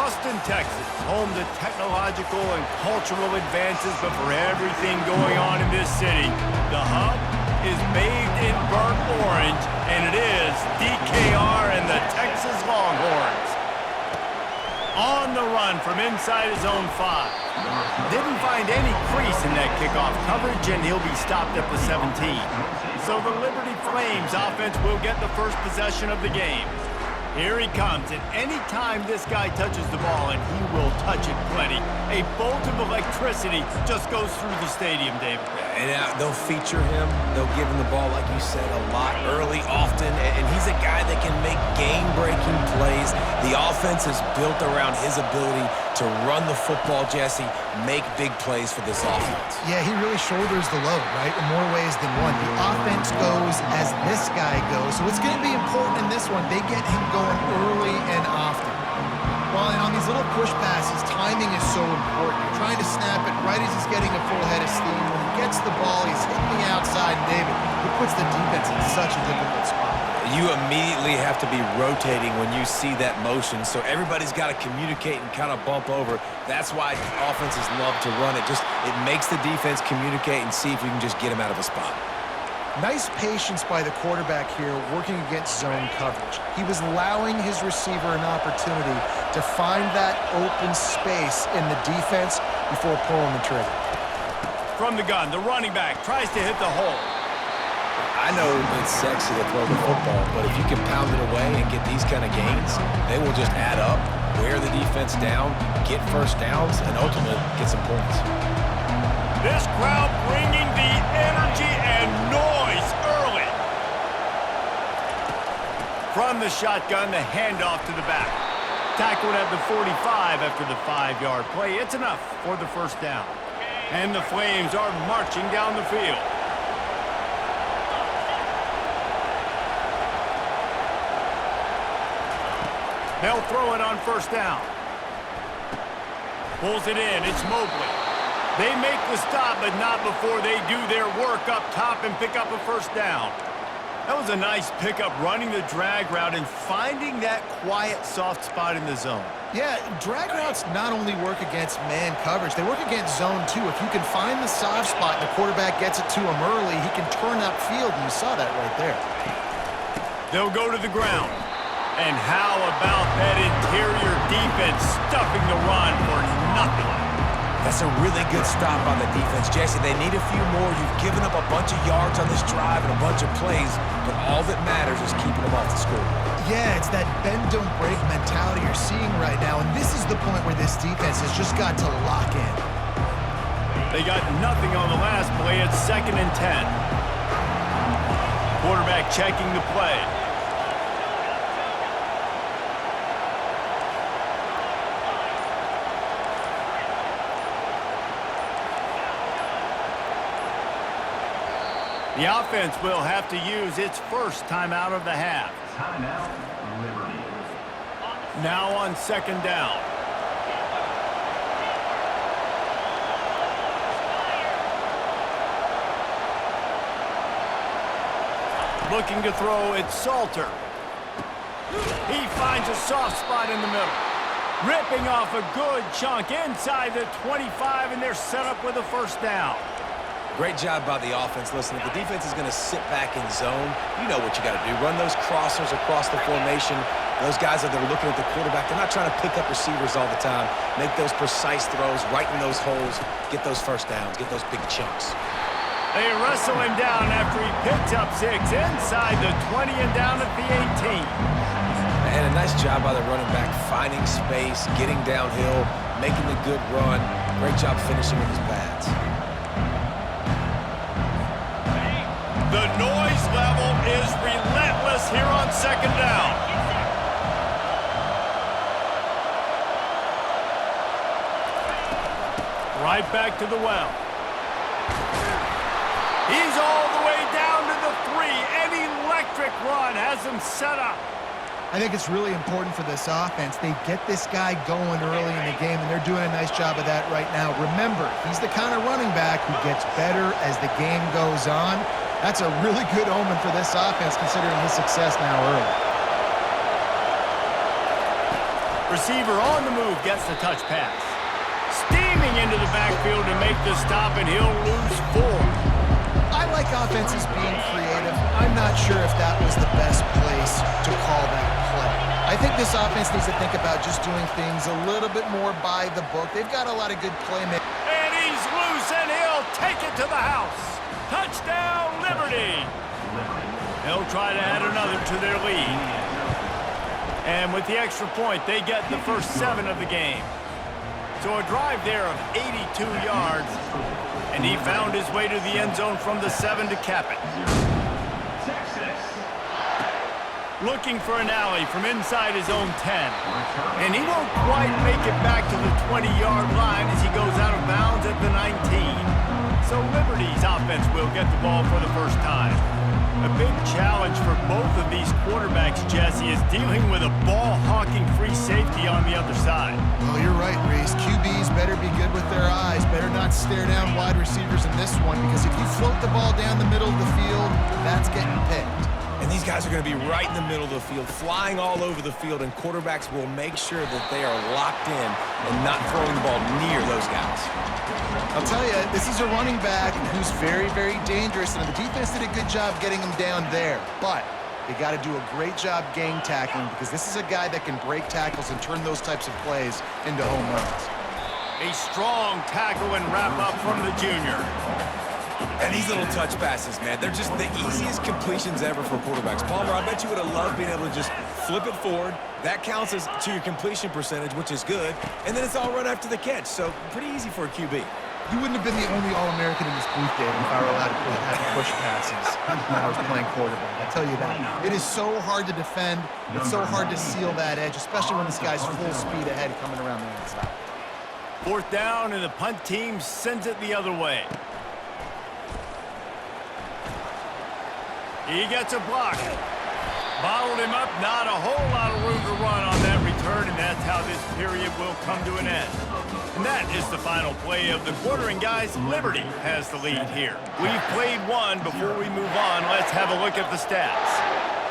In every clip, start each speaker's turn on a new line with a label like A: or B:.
A: Austin, Texas, home to technological and cultural advances, but for everything going on in this city, the hub is bathed in burnt orange, and it is DKR and the Texas Longhorns. On the run from inside his own 5. Didn't find any crease in that kickoff coverage, and he'll be stopped at the 17. So the Liberty Flames offense will get the first possession of the game. Here he comes, and any time this guy touches the ball, and he will touch it plenty, a bolt of electricity just goes through the stadium, David.
B: And they'll feature him. They'll give him the ball, like you said, a lot, early, often, and he's a guy that can make game-breaking plays. The offense is built around his ability to run the football, Jesse, make big plays for this offense.
C: Yeah, he really shoulders the load, right, in more ways than one. The offense goes as this guy goes, so it's going to be important in this one. They get him going early and often. Well, and on these little push passes, timing is so important. You're trying to snap it right as he's getting a full head of steam. When he gets the ball, he's hitting the outside, David. It puts the defense in such a difficult spot.
B: You immediately have to be rotating when you see that motion, so everybody's got to communicate and kind of bump over. That's why offenses love to run it. It makes the defense communicate and see if you can just get him out of a spot.
C: Nice patience by the quarterback here working against zone coverage. He was allowing his receiver an opportunity to find that open space in the defense before pulling the trigger.
A: From the gun, the running back tries to hit the hole.
B: I know it's sexy to throw the football, but if you can pound it away and get these kind of gains, they will just add up, wear the defense down, get first downs, and ultimately get some points.
A: This crowd bringing the energy and noise early. From the shotgun, the handoff to the back. Tackled at the 45 after the 5-yard play. It's enough for the first down. And the Flames are marching down the field. They'll throw it on first down. Pulls it in. It's Mobley. They make the stop, but not before they do their work up top and pick up a first down. That was a nice pickup, running the drag route and finding that quiet, soft spot in the zone.
C: Yeah, drag routes not only work against man coverage, they work against zone too. If you can find the soft spot and the quarterback gets it to him early, he can turn upfield, and you saw that right there.
A: They'll go to the ground. And how about that interior defense stuffing the run for nothing?
B: That's a really good stop on the defense. Jesse, they need a few more. You've given up a bunch of yards on this drive and a bunch of plays, but all that matters is keeping them off the scoreboard.
C: Yeah, it's that bend, don't break mentality you're seeing right now, and this is the point where this defense has just got to lock in.
A: They got nothing on the last play. It's 2nd and 10. Quarterback checking the play. The offense will have to use its first timeout of the half.
D: Timeout, Liberty.
A: Now on 2nd down. Looking to throw, it's Salter. He finds a soft spot in the middle. Ripping off a good chunk inside the 25, and they're set up with a first down.
B: Great job by the offense. Listen, if the defense is going to sit back in zone, you know what you got to do. Run those crossers across the formation. Those guys that are looking at the quarterback, they're not trying to pick up receivers all the time. Make those precise throws, right in those holes, get those first downs, get those big chunks.
A: They wrestle him down after he picks up 6 inside the 20 and down at the 18.
B: And a nice job by the running back, finding space, getting downhill, making the good run. Great job finishing with his pads.
A: The noise level is relentless here on 2nd down. Right back to the well. He's all the way down to the 3. An electric run has him set up.
C: I think it's really important for this offense. They get this guy going early in the game, and they're doing a nice job of that right now. Remember, he's the kind of running back who gets better as the game goes on. That's a really good omen for this offense, considering his success now early.
A: receiver on the move gets the touch pass. Steaming into the backfield to make the stop, and he'll lose 4.
C: I like offenses being creative. I'm not sure if that was the best place to call that play. I think this offense needs to think about just doing things a little bit more by the book. They've got a lot of good playmakers.
A: And he's loose, and he'll take it to the house. Touchdown, Liberty. They'll try to add another to their lead. And with the extra point, they get the first 7 of the game. So a drive there of 82 yards, and he found his way to the end zone from the 7 to cap it. Looking for an alley from inside his own 10. And he won't quite make it back to the 20-yard line as he goes out of bounds at the 19. So Liberty's offense will get the ball for the first time. A big challenge for both of these quarterbacks, Jesse, is dealing with a ball-hawking free safety on the other side.
C: Well, you're right, Reese. QBs better be good with their eyes. Better not stare down wide receivers in this one, because if you float the ball down the middle of the field, that's getting picked.
B: And these guys are going to be right in the middle of the field, flying all over the field, and quarterbacks will make sure that they are locked in and not throwing the ball near those guys.
C: I'll tell you, this is a running back who's very, very dangerous, and the defense did a good job getting him down there. But they got to do a great job gang tackling, because this is a guy that can break tackles and turn those types of plays into home runs.
A: A strong tackle and wrap up from the junior.
B: And these little touch passes, man, they're just the easiest completions ever for quarterbacks. Palmer, I bet you would have loved being able to just flip it forward. That counts as to your completion percentage, which is good. And then it's all run after the catch, so pretty easy for a QB.
C: You wouldn't have been the only All-American in this booth, David, if I were allowed to have push passes when I was playing quarterback. I tell you that. It is so hard to defend. It's so hard to seal that edge, especially when this guy's full speed ahead coming around the outside.
A: 4th down, and the punt team sends it the other way. He gets a block. Bottled him up. Not a whole lot of room to run on that return, and that's how this period will come to an end. And that is the final play of the quarter, and guys, Liberty has the lead here. We've played one. Before we move on, let's have a look at the stats.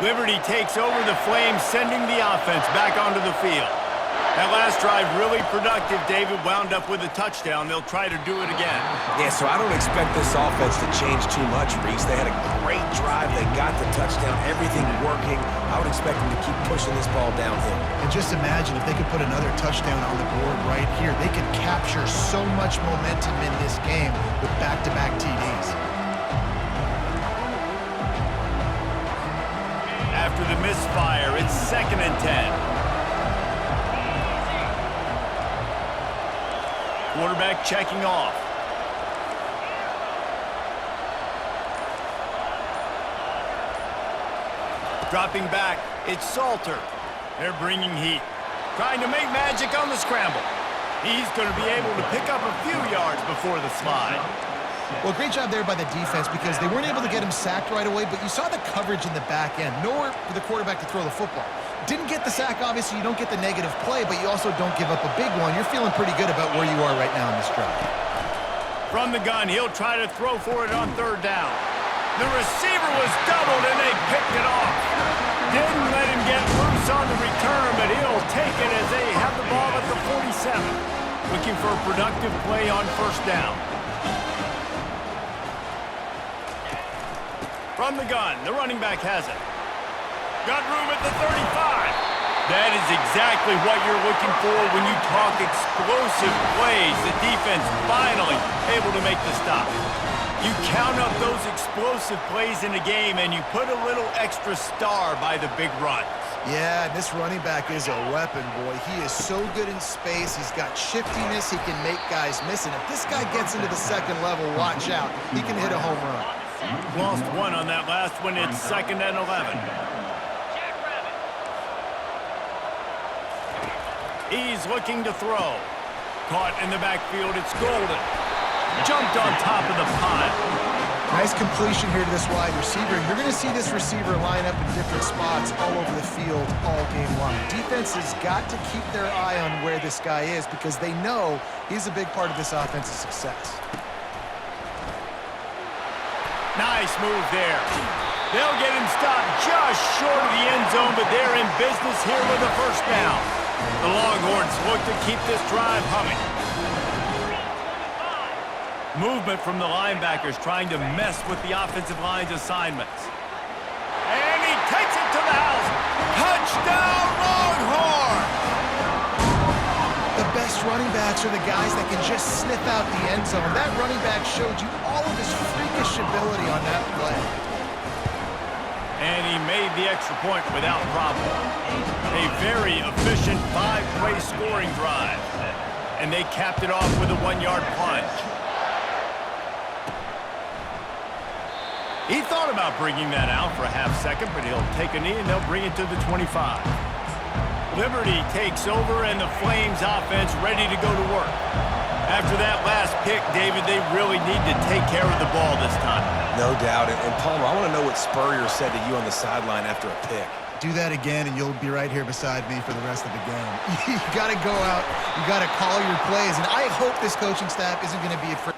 A: Liberty takes over the Flames, sending the offense back onto the field. That last drive really productive. David wound up with a touchdown. They'll try to do it again.
B: Yeah, so I don't expect this offense to change too much, Reese. They had a great drive. They got the touchdown, everything working. I would expect them to keep pushing this ball downhill.
C: And just imagine if they could put another touchdown on the board right here. They could capture so much momentum in this game with back-to-back TDs.
A: After the misfire, it's 2nd and 10. Quarterback checking off. Dropping back, it's Salter. They're bringing heat. Trying to make magic on the scramble. He's going to be able to pick up a few yards before the slide.
C: Well, great job there by the defense, because they weren't able to get him sacked right away, but you saw the coverage in the back end. Nowhere for the quarterback to throw the football. Didn't get the sack, obviously. You don't get the negative play, but you also don't give up a big one. You're feeling pretty good about where you are right now in this drive.
A: From the gun, he'll try to throw for it on 3rd down. The receiver was doubled, and they picked it off. Didn't let him get loose on the return, but he'll take it as they have the ball at the 47. Looking for a productive play on 1st down. From the gun, the running back has it. Got room at the 35. That is exactly what you're looking for when you talk explosive plays. The defense finally able to make the stop. You count up those explosive plays in a game, and you put a little extra star by the big runs.
C: Yeah, this running back is a weapon, boy. He is so good in space. He's got shiftiness. He can make guys miss. And if this guy gets into the 2nd level, watch out. He can hit a home run.
A: Lost one on that last one. It's 2nd and 11. He's looking to throw. Caught in the backfield. It's Golden. Jumped on top of the pile.
C: Nice completion here to this wide receiver. You're going to see this receiver line up in different spots all over the field all game long. Defense has got to keep their eye on where this guy is, because they know he's a big part of this offense's success.
A: Nice move there. They'll get him stopped just short of the end zone, but they're in business here with a 1st down. The Longhorns look to keep this drive humming. Movement from the linebackers trying to mess with the offensive line's assignments. And he takes it to the house. Touchdown, Longhorns!
C: The best running backs are the guys that can just sniff out the end zone. That running back showed you all of his freakish ability on that play.
A: And he made the extra point without problem. A very efficient 5-play scoring drive. And they capped it off with a 1-yard plunge. He thought about bringing that out for a half second, but he'll take a knee and they'll bring it to the 25. Liberty takes over and the Flames offense ready to go to work. After that last pick, David, they really need to take care of the ball this time.
B: No doubt. And Palmer, I want to know what Spurrier said to you on the sideline after a pick.
C: Do that again, and you'll be right here beside me for the rest of the game. You got to go out. You got to call your plays, and I hope this coaching staff isn't going to be afraid.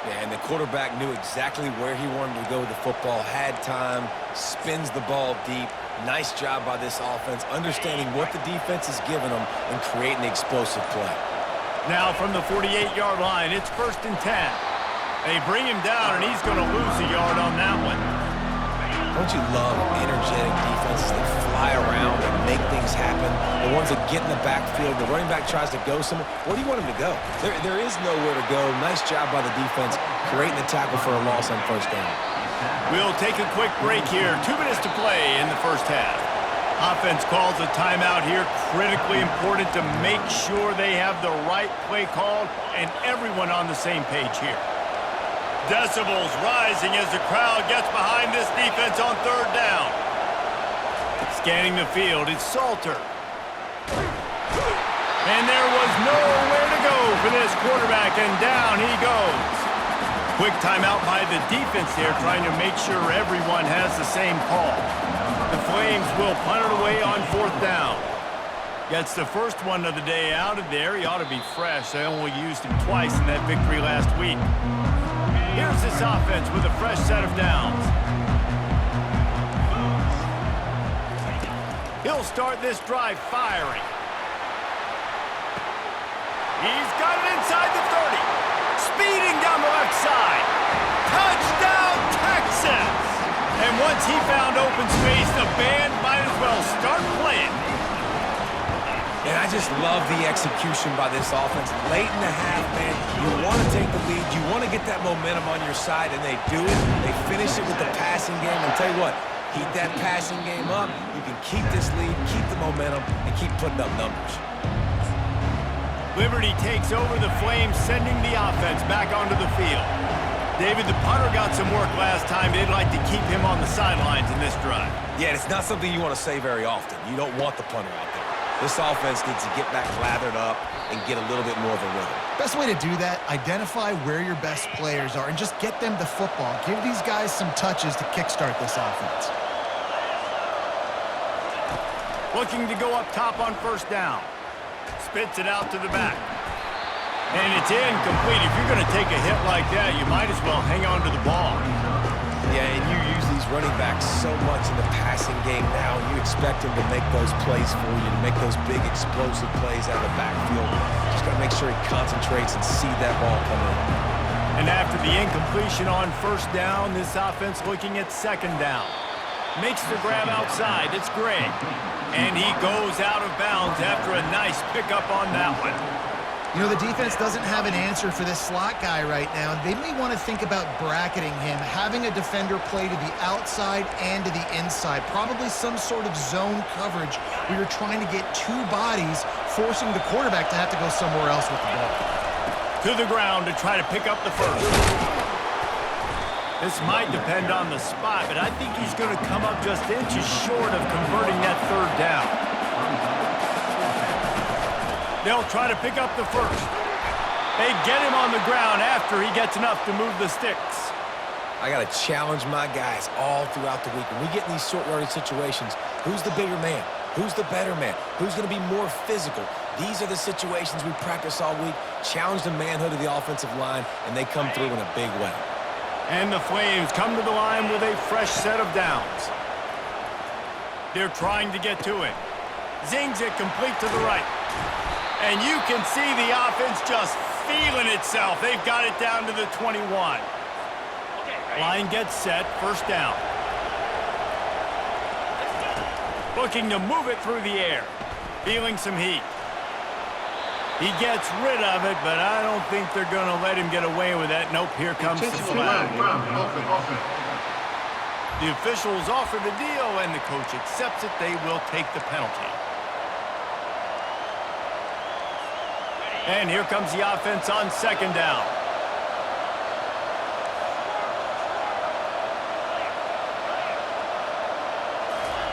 B: Yeah, and the quarterback knew exactly where he wanted to go with the football, had time, spins the ball deep. Nice job by this offense, understanding what the defense is giving them and creating an explosive play.
A: Now from the 48-yard line, it's 1st and 10. They bring him down, and he's going to lose a yard on that one.
B: Don't you love energetic defenses that fly around and make things happen? The ones that get in the backfield, the running back tries to go somewhere. Where do you want him to go? There is nowhere to go. Nice job by the defense, creating the tackle for a loss on 1st down.
A: We'll take a quick break here. 2 minutes to play in the 1st half. Offense calls a timeout here. Critically important to make sure they have the right play called and everyone on the same page here. Decibels rising as the crowd gets behind this defense on 3rd down. Scanning the field, it's Salter. And there was nowhere to go for this quarterback, and down he goes. Quick timeout by the defense here, trying to make sure everyone has the same call. The Flames will punt it away on 4th down. Gets the first one of the day out of there. He ought to be fresh. They only used him twice in that victory last week. Here's this offense with a fresh set of downs. He'll start this drive firing. He's got it inside the 30. Speeding down the left side. Touchdown, Texas! And once he found open space, the band might as well start playing.
B: And I just love the execution by this offense. Late in the half, man, you want to take the lead. You want to get that momentum on your side, and they do it. They finish it with the passing game. I'll tell you what, keep that passing game up. You can keep this lead, keep the momentum, and keep putting up numbers.
A: Liberty takes over the Flames, sending the offense back onto the field. David, the punter got some work last time. They'd like to keep him on the sidelines in this drive.
B: Yeah, it's not something you want to say very often. You don't want the punter out there. This offense needs to get back lathered up and get a little bit more of a rhythm.
C: Best way to do that, identify where your best players are and just get them the football. Give these guys some touches to kickstart this offense.
A: Looking to go up top on 1st down. Spits it out to the back. And it's incomplete. If you're going to take a hit like that, you might as well hang on to the ball.
B: Yeah, and you use these running backs so much in the passing game now. You expect them to make those plays for you, to make those big explosive plays out of the backfield. Just got to make sure he concentrates and see that ball come in.
A: And after the incompletion on 1st down, this offense looking at 2nd down. Makes the grab outside. It's Gray. And he goes out of bounds after a nice pickup on that one.
C: You know, the defense doesn't have an answer for this slot guy right now. They may want to think about bracketing him, having a defender play to the outside and to the inside. Probably some sort of zone coverage where you're trying to get 2 bodies, forcing the quarterback to have to go somewhere else with the ball.
A: To the ground to try to pick up the first. This might depend on the spot, but I think he's going to come up just inches short of converting that 3rd down. They'll try to pick up the first. They get him on the ground after he gets enough to move the sticks.
B: I got to challenge my guys all throughout the week. When we get in these short yardage situations, who's the bigger man? Who's the better man? Who's going to be more physical? These are the situations we practice all week. Challenge the manhood of the offensive line, and they come through in a big way.
A: And the Flames come to the line with a fresh set of downs. They're trying to get to it. Zings it complete to the right. And you can see the offense just feeling itself. They've got it down to the 21. Line gets set, first down. Looking to move it through the air. Feeling some heat. He gets rid of it, but I don't think they're going to let him get away with that. Nope, here comes the flag. The officials offer the deal, and the coach accepts it. They will take the penalty. And here comes the offense on second down.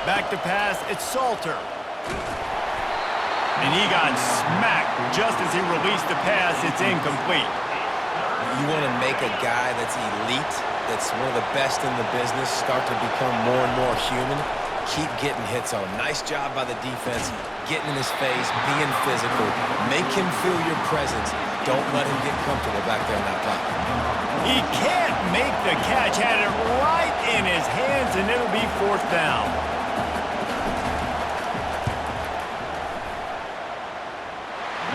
A: Back to pass, it's Salter. And he got smacked just as he released the pass. It's incomplete.
B: You want to make a guy that's elite, that's one of the best in the business, start to become more and more human. Keep getting hits on him. Nice job by the defense, getting in his face, being physical. Make him feel your presence. Don't let him get comfortable back there in that pocket.
A: He can't make the catch. Had it right in his hands, and it'll be fourth down.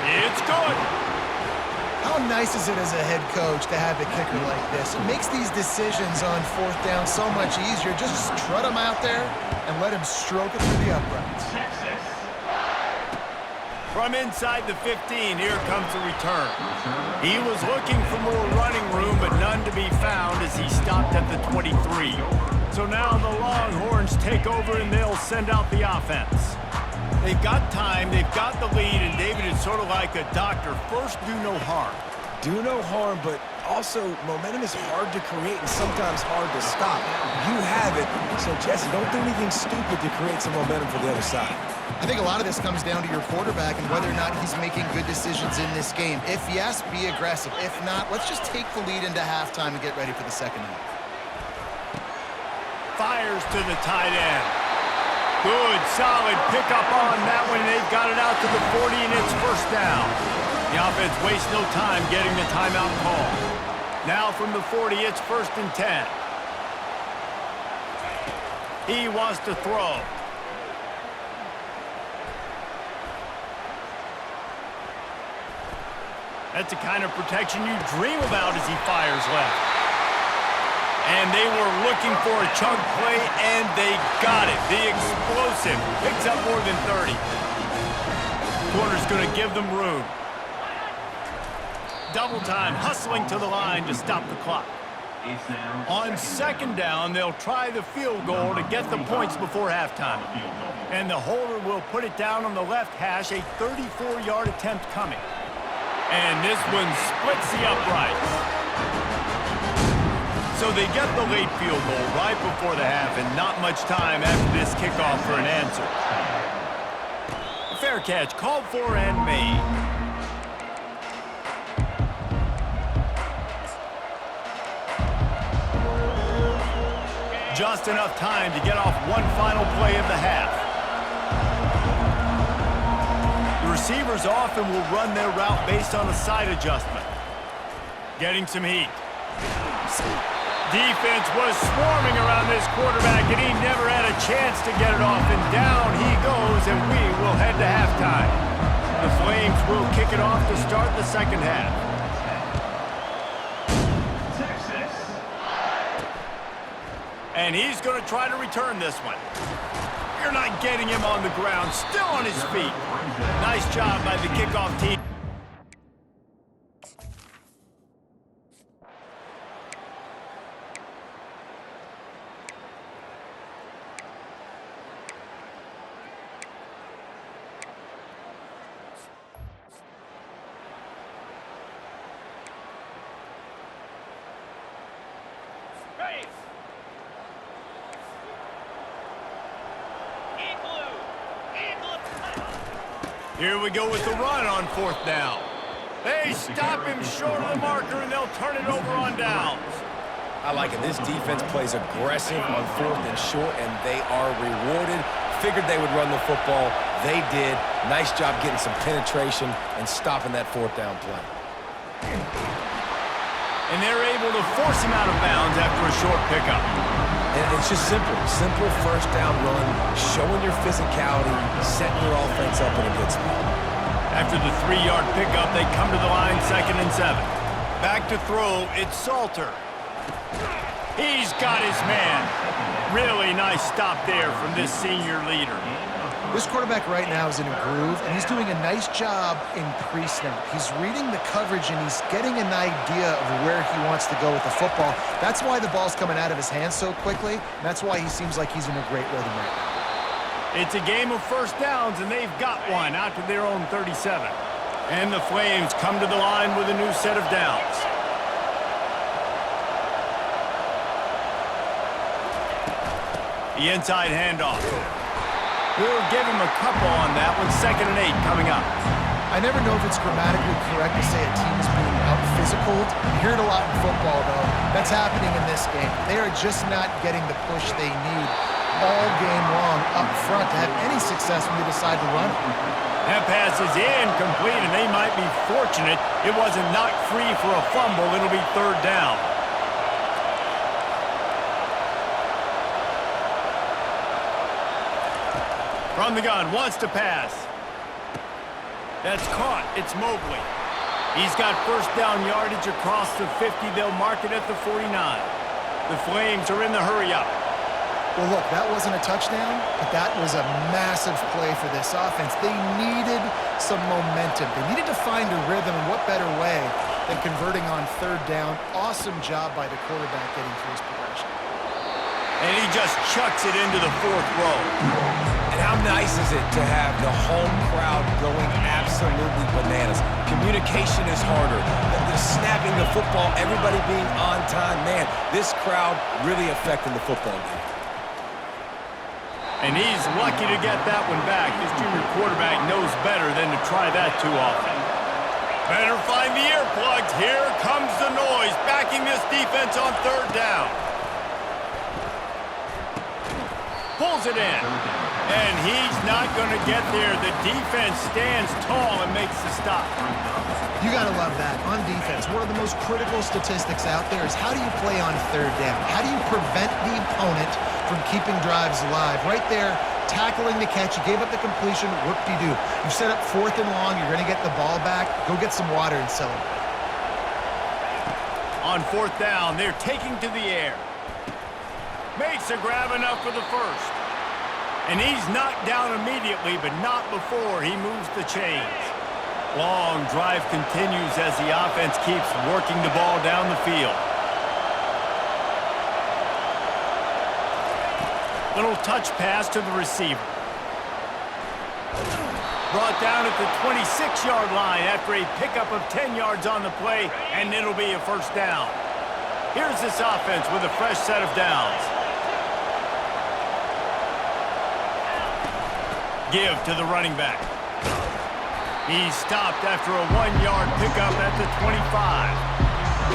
A: It's good.
C: How nice is it as a head coach to have a kicker like this? It makes these decisions on fourth down so much easier. Just strut him out there and let him stroke it through the uprights.
A: From inside the 15, here comes the return. He was looking for more running room, but none to be found as he stopped at the 23. So now the Longhorns take over and they'll send out the offense. They've got time, they've got the lead, and David is sort of like a doctor. First, do no harm.
B: Do no harm, but also momentum is hard to create and sometimes hard to stop. You have it, so Jesse, don't do anything stupid to create some momentum for the other side.
C: I think a lot of this comes down to your quarterback and whether or not he's making good decisions in this game. If yes, be aggressive. If not, let's just take the lead into halftime and get ready for the second half.
A: Fires to the tight end. Good, solid pickup on that one. They've got it out to the 40, and it's first down. The offense wastes no time getting the timeout call. Now from the 40, it's first and 10. He wants to throw. That's the kind of protection you dream about as he fires left. And they were looking for a chunk play, and they got it. The explosive picks up more than 30. Corner's going to give them room. Double time, hustling to the line to stop the clock. On second down, they'll try the field goal to get the points before halftime. And the holder will put it down on the left hash, a 34-yard attempt coming. And this one splits the uprights. So they get the late field goal right before the half, and not much time after this kickoff for an answer. Fair catch called for and made. Just enough time to get off one final play of the half. The receivers often will run their route based on a side adjustment. Getting some heat. Defense was swarming around this quarterback, and he never had a chance to get it off. And down he goes, and we will head to halftime. The Flames will kick it off to start the second half. And he's going to try to return this one. You're not getting him on the ground, still on his feet. Nice job by the kickoff team. Here we go with the run on fourth down. They stop him short of the marker, and they'll turn it over on downs.
B: I like it. This defense plays aggressive on fourth and short, and they are rewarded. Figured they would run the football. They did. Nice job getting some penetration and stopping that fourth down play.
A: And they're able to force him out of bounds after a short pickup.
B: And it's just simple first down run, showing your physicality, setting your offense up in a good spot.
A: After the 3-yard pickup, they come to the line 2nd and 7. Back to throw, it's Salter. He's got his man. Really nice stop there from this senior leader.
C: This quarterback right now is in a groove, and he's doing a nice job in pre-snap. He's reading the coverage, and he's getting an idea of where he wants to go with the football. That's why the ball's coming out of his hands so quickly. And that's why he seems like he's in a great rhythm right now.
A: It's a game of first downs, and they've got one out to their own 37. And the Flames come to the line with a new set of downs. The inside handoff. We'll give him a couple on that one. 2nd and 8 coming up.
C: I never know if it's grammatically correct to say a team is being out-physical. You hear it a lot in football, though. That's happening in this game. They are just not getting the push they need all game long up front to have any success when they decide to run it.
A: That pass is incomplete, and they might be fortunate it wasn't knocked free for a fumble. It'll be 3rd down. From the gun, wants to pass. That's caught. It's Mobley. He's got first down yardage across the 50. They'll mark it at the 49. The Flames are in the hurry-up.
C: Well, look, that wasn't a touchdown, but that was a massive play for this offense. They needed some momentum. They needed to find a rhythm, and what better way than converting on 3rd down. Awesome job by the quarterback getting through his progression.
A: And he just chucks it into the 4th row.
B: And how nice is it to have the home crowd going absolutely bananas? Communication is harder. The snapping the football, everybody being on time. Man, this crowd really affecting the football game.
A: And he's lucky to get that one back. This junior quarterback knows better than to try that too often. Better find the earplugs. Here comes the noise, backing this defense on 3rd down. Pulls it in. And he's not going to get there. The defense stands tall and makes the stop.
C: You got to love that. On defense, one of the most critical statistics out there is how do you play on 3rd down? How do you prevent the opponent from keeping drives alive? Right there, tackling the catch. You gave up the completion. Whoop-de-doo. You set up 4th and long. You're going to get the ball back. Go get some water and celebrate.
A: On 4th down, they're taking to the air. Makes a grab enough for the first. And he's knocked down immediately, but not before he moves the chains. Long drive continues as the offense keeps working the ball down the field. Little touch pass to the receiver. Brought down at the 26-yard line after a pickup of 10 yards on the play, and it'll be a first down. Here's this offense with a fresh set of downs. Give to the running back. He's stopped after a 1-yard pickup at the 25.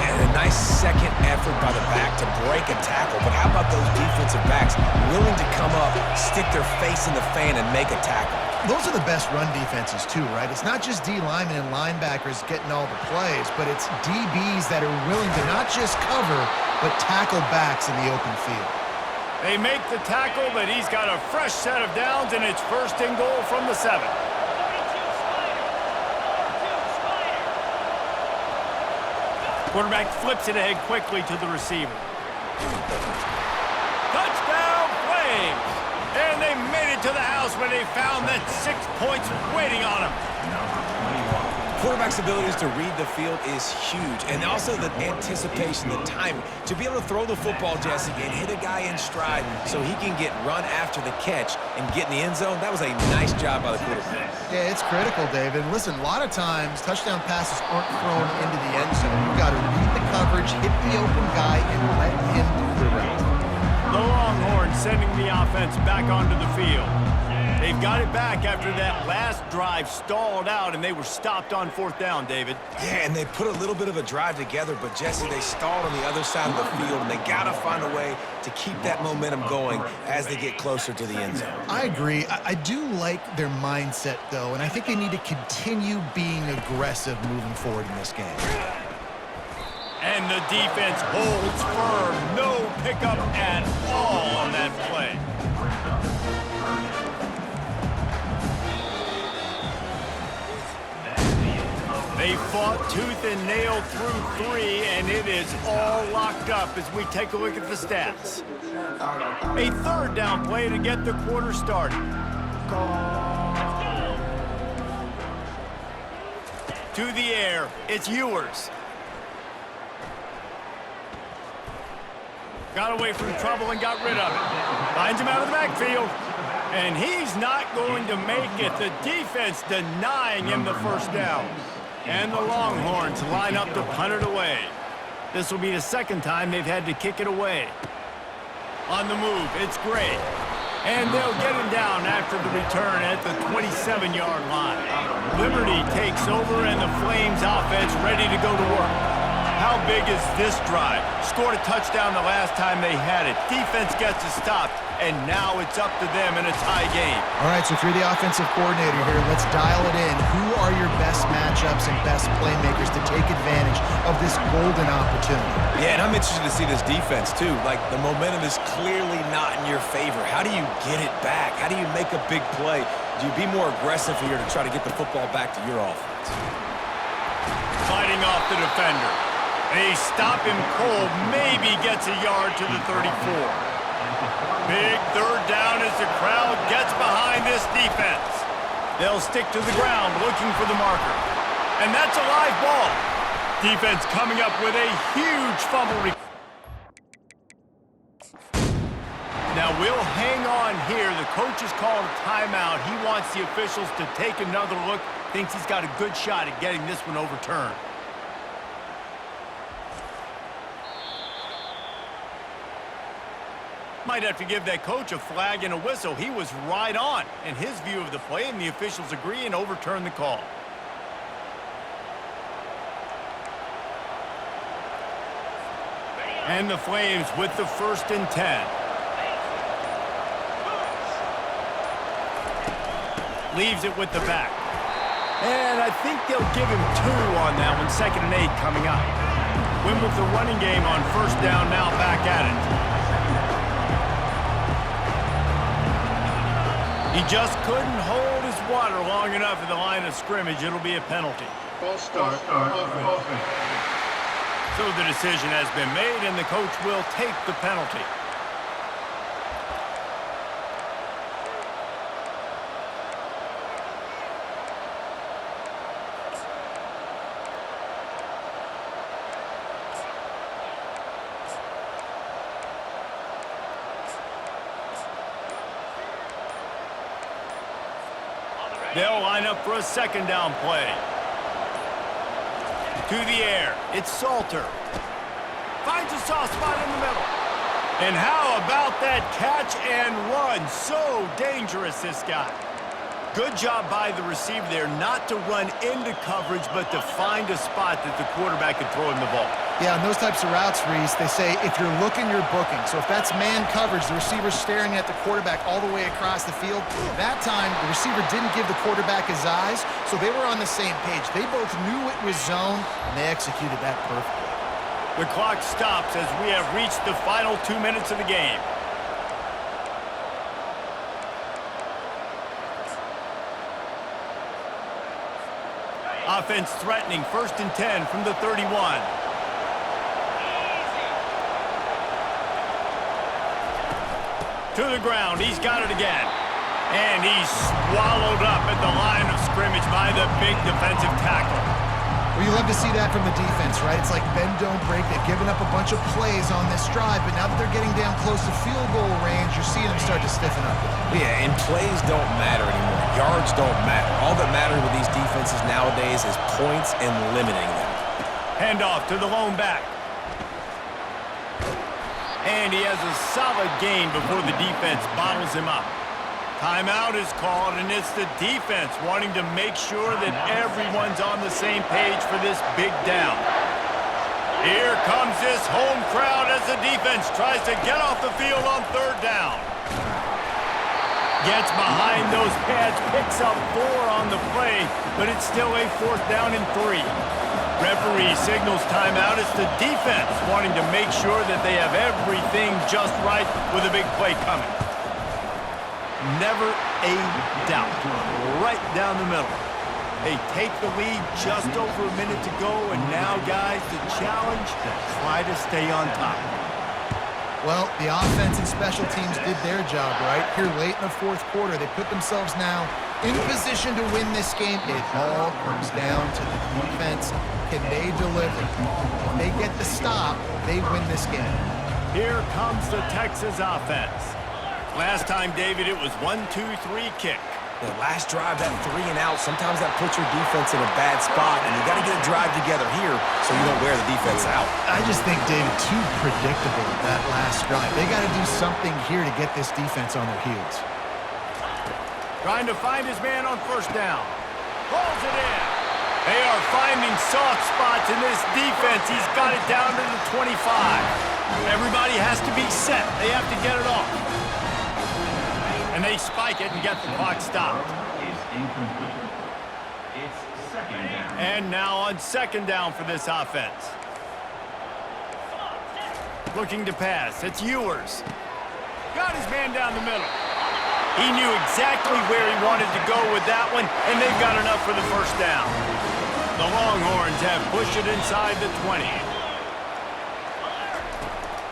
B: And a nice second effort by the back to break a tackle. But how about those defensive backs willing to come up, stick their face in the fan, and make a tackle?
C: Those are the best run defenses too, right? It's not just D linemen and linebackers getting all the plays, but it's DBs that are willing to not just cover, but tackle backs in the open field.
A: They make the tackle, but he's got a fresh set of downs, and it's 1st and goal from the 7. Quarterback flips it ahead quickly to the receiver. Touchdown, Flames! And they made it to the house when they found that 6 points waiting on them.
B: Quarterback's abilities to read the field is huge, and also the anticipation, the timing. To be able to throw the football, Jesse, and hit a guy in stride so he can get run after the catch and get in the end zone, that was a nice job by the quarterback.
C: Yeah, it's critical, David. Listen, a lot of times touchdown passes aren't thrown into the end zone. You've got to read the coverage, hit the open guy, and let him do the rest.
A: The Longhorns sending the offense back onto the field. They've got it back after that last drive stalled out, and they were stopped on 4th down, David.
B: Yeah, and they put a little bit of a drive together, but, Jesse, they stalled on the other side of the field, and they got to find a way to keep that momentum going as they get closer to the end zone.
C: I agree. I do like their mindset, though, and I think they need to continue being aggressive moving forward in this game.
A: And the defense holds firm. No pickup at all on that play. They fought tooth and nail through 3, and it is all locked up as we take a look at the stats. A third down play to get the quarter started. To the air, it's Ewers. Got away from trouble and got rid of it. Finds him out of the backfield. And he's not going to make it. The defense denying him the first down. And the Longhorns line up to punt it away. This will be the second time they've had to kick it away. On the move, it's Gray. And they'll get him down after the return at the 27-yard line. Liberty takes over and the Flames offense ready to go to work. How big is this drive? Scored a touchdown the last time they had it. Defense gets a stop, and now it's up to them in a tie game.
C: All right, so if you're the offensive coordinator here, let's dial it in. Who are your best matchups and best playmakers to take advantage of this golden opportunity?
B: Yeah, and I'm interested to see this defense, too. Like, the momentum is clearly not in your favor. How do you get it back? How do you make a big play? Do you be more aggressive here to try to get the football back to your offense?
A: Fighting off the defender. They stop him cold, maybe gets a yard to the 34. Big third down as the crowd gets behind this defense. They'll stick to the ground looking for the marker. And that's a live ball. Defense coming up with a huge fumble. Now we'll hang on here. The coach has called a timeout. He wants the officials to take another look. Thinks he's got a good shot at getting this one overturned. Might have to give that coach a flag and a whistle. He was right on in his view of the play, and the officials agree and overturn the call. And the Flames with the 1st and 10. Leaves it with the back. And I think they'll give him 2 on that one. 2nd and 8 coming up. Win with the running game on 1st down, now back at it. He just couldn't hold his water long enough at the line of scrimmage. It'll be a penalty.
D: False start. Offense.
A: So the decision has been made, and the coach will take the penalty. They'll line up for a 2nd down play. To the air, it's Salter. Finds a soft spot in the middle. And how about that catch and run? So dangerous, this guy. Good job by the receiver there not to run into coverage, but to find a spot that the quarterback could throw him the ball.
C: Yeah, on those types of routes, Reese, they say if you're looking, you're booking. So if that's man coverage, the receiver's staring at the quarterback all the way across the field, that time the receiver didn't give the quarterback his eyes, so they were on the same page. They both knew it was zone, and they executed that perfectly.
A: The clock stops as we have reached the final 2 minutes of the game. Offense threatening, 1st and 10 from the 31. To the ground, he's got it again. And he's swallowed up at the line of scrimmage by the big defensive tackle.
C: Well, you love to see that from the defense, right? It's like bend, don't break. They've given up a bunch of plays on this drive, but now that they're getting down close to field goal range, you're seeing them start to stiffen up.
B: Yeah, and plays don't matter anymore. Yards don't matter. All that matters with these defenses nowadays is points and limiting them.
A: Handoff to the lone back. And he has a solid gain before the defense bottles him up. Timeout is called, and it's the defense wanting to make sure that everyone's on the same page for this big down. Here comes this home crowd as the defense tries to get off the field on 3rd down. Gets behind those pads, picks up 4 on the play, but it's still a 4th down and 3. Referee signals timeout. It's the defense wanting to make sure that they have everything just right with a big play coming. Never a doubt. Right down the middle. They take the lead just over a minute to go, and now, guys, the challenge, try to stay on top.
C: Well, the offense and special teams did their job, right? Here late in the fourth quarter, they put themselves now in position to win this game. It all comes down to the defense. Can they deliver? If they get the stop, they win this game.
A: Here comes the Texas offense. Last time, David, it was 1-2-3 kick.
B: The last drive, that 3 and out, sometimes that puts your defense in a bad spot, and you got to get a drive together here so you don't wear the defense out.
C: I just think, David, too predictable, that last drive. They got to do something here to get this defense on their heels.
A: Trying to find his man on first down. Pulls it in. They are finding soft spots in this defense. He's got it down to the 25. Everybody has to be set. They have to get it off. And they spike it and get the clock stopped. And now on second down for this offense. Looking to pass. It's Ewers. Got his man down the middle. He knew exactly where he wanted to go with that one, and they've got enough for the first down. The Longhorns have pushed it inside the 20.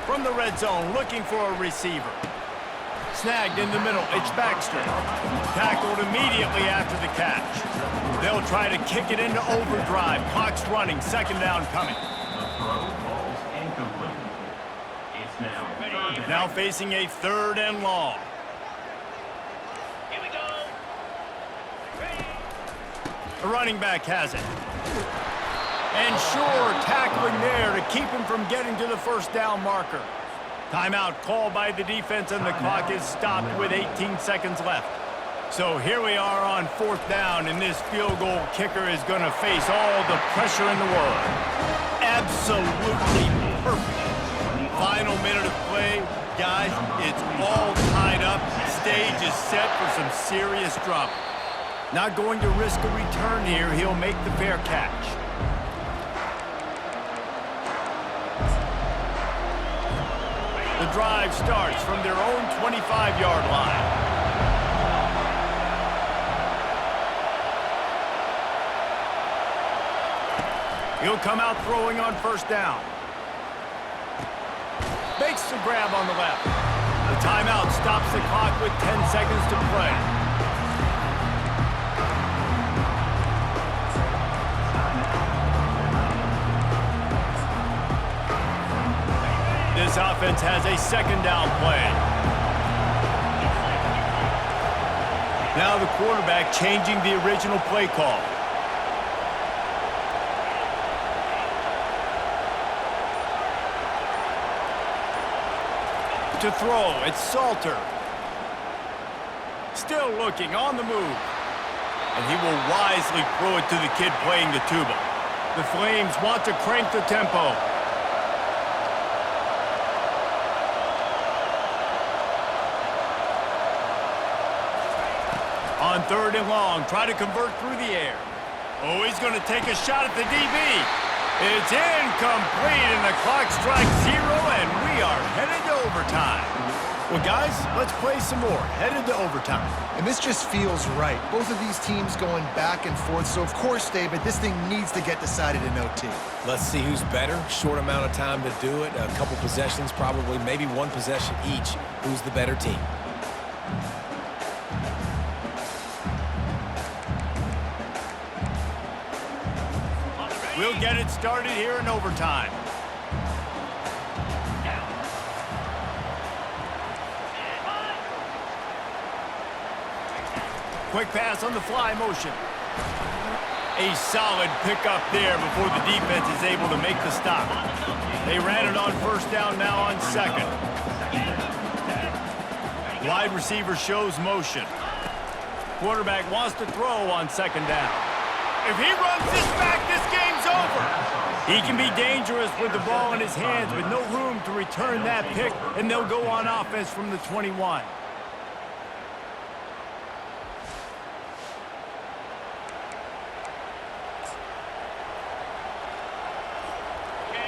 A: From the red zone, looking for a receiver. Snagged in the middle, it's Baxter. Tackled immediately after the catch. They'll try to kick it into overdrive. Clock's running, second down coming. Now facing a third and long. The running back has it. And sure, tackling there to keep him from getting to the first down marker. Timeout called by the defense, and the clock is stopped with 18 seconds left. So here we are on fourth down, and this field goal kicker is going to face all the pressure in the world. Absolutely perfect. Final minute of play. Guys, it's all tied up. Stage is set for some serious drama. Not going to risk a return here. He'll make the fair catch. The drive starts from their own 25-yard line. He'll come out throwing on first down. Makes the grab on the left. The timeout stops the clock with 10 seconds to play. This offense has a second down play. Now the quarterback changing the original play call. To throw, it's Salter. Still looking, on the move. And he will wisely throw it to the kid playing the tuba. The Flames want to crank the tempo. On third and long, try to convert through the air. Oh, he's going to take a shot at the DB. It's incomplete, and the clock strikes 0, and we are headed to overtime. Well, guys, let's play some more. Headed to overtime.
C: And this just feels right. Both of these teams going back and forth. So, of course, David, this thing needs to get decided in OT.
B: Let's see who's better. Short amount of time to do it. A couple possessions, probably maybe one possession each. Who's the better team?
A: We'll get it started here in overtime. Quick pass on the fly motion. A solid pickup there before the defense is able to make the stop. They ran it on first down, now on second. Wide receiver shows motion. Quarterback wants to throw on second down. If he runs this back, this game's over. He can be dangerous with the ball in his hands, with no room to return that pick, and they'll go on offense from the 21.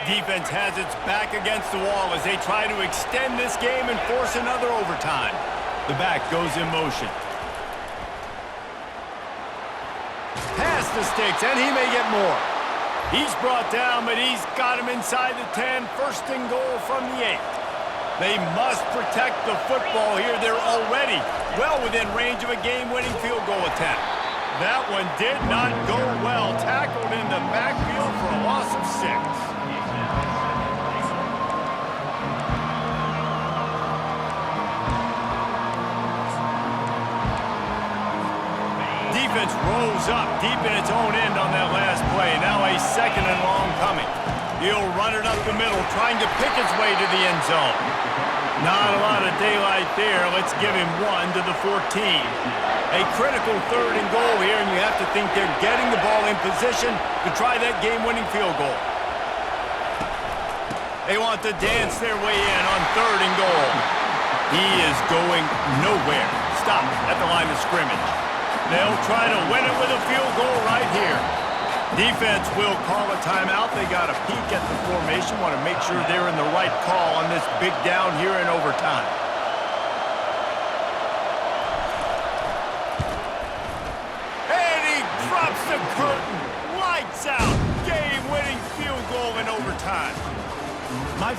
A: Defense has its back against the wall as they try to extend this game and force another overtime. The back goes in motion. Pass the sticks, and he may get more. He's brought down, but he's got him inside the 10. First and goal from the 8. They must protect the football here. They're already well within range of a game-winning field goal attempt. That one did not go well. Tackled in the backfield for a loss of 6. Defense rolls up deep in its own end on that last play. Now a second and long coming. He'll run it up the middle, trying to pick his way to the end zone. Not a lot of daylight there. Let's give him 1 to the 14. A critical third and goal here, and you have to think they're getting the ball in position to try that game-winning field goal. They want to dance their way in on third and goal. He is going nowhere. Stop at the line of scrimmage. They'll try to win it with a field goal right here. Defense will call a timeout. They got a peek at the formation. Want to make sure they're in the right call on this big down here in overtime. And he drops the curtain. Lights out. Game-winning field goal in overtime. My